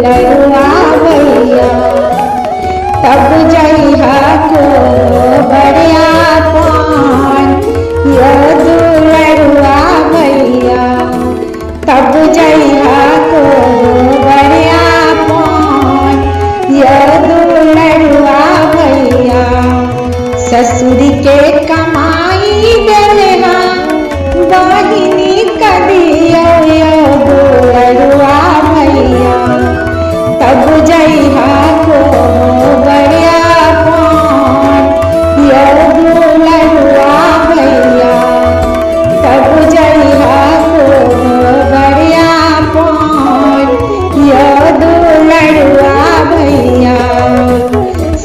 दुलरुआ भैया तब जइहा को बड़िया पान यो दुलरुआ भैया तब जइहा को बड़िया पान यो दुलरुआ भैया ससुर के कमाई देलहा बहिनी कदियो यो दुलरुआ भैया तब जइहा को बड़िया पान यो दुलरुआ भैया तब जइहा को बड़िया पान यो दुलरुआ भैया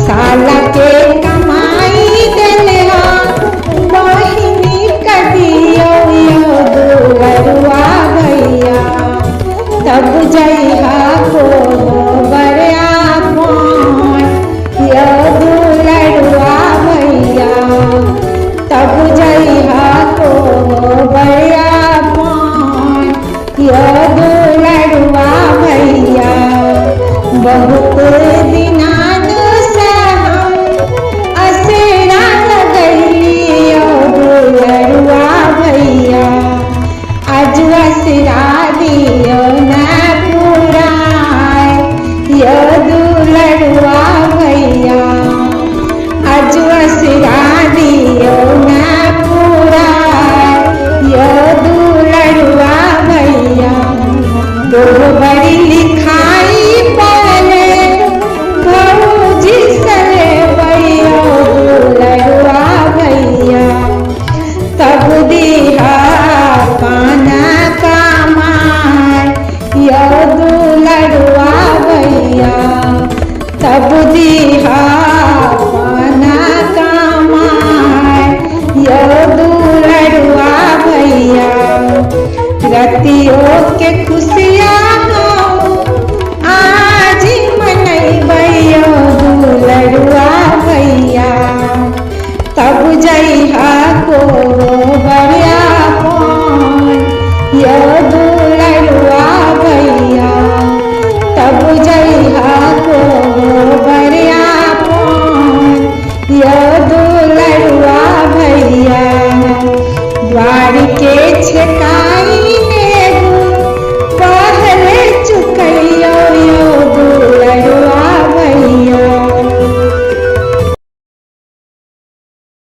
साला के कमाई देलहा बहिनी कदियो यो दुलरुआ भैया तब जइहा को बड़िया पान यो दुलरुआ भैया तब जइहा को बड़िया पान यो दुलरुआ भैया बहुत दिनान से हम असेरा लगैली यो दुलरुआ भैया आज असेरा दियो ना पुराय यो दुलरुआ भैया आज असेरा दियो ना पुराय यो दुलरुआ भैया तोर बड़ी लिखाई पढ़ले भौजी सले भैया दुलरुआ भैया तब दिहा पाना कमाय यो दुलरुआ भैया तब दिहा पाना कमाय यो दुलरुआ भैया रतियों के खुशियाँ हो आज मनैबै यो दुलरुआ भैया तब जइहा को बड़िया पान यो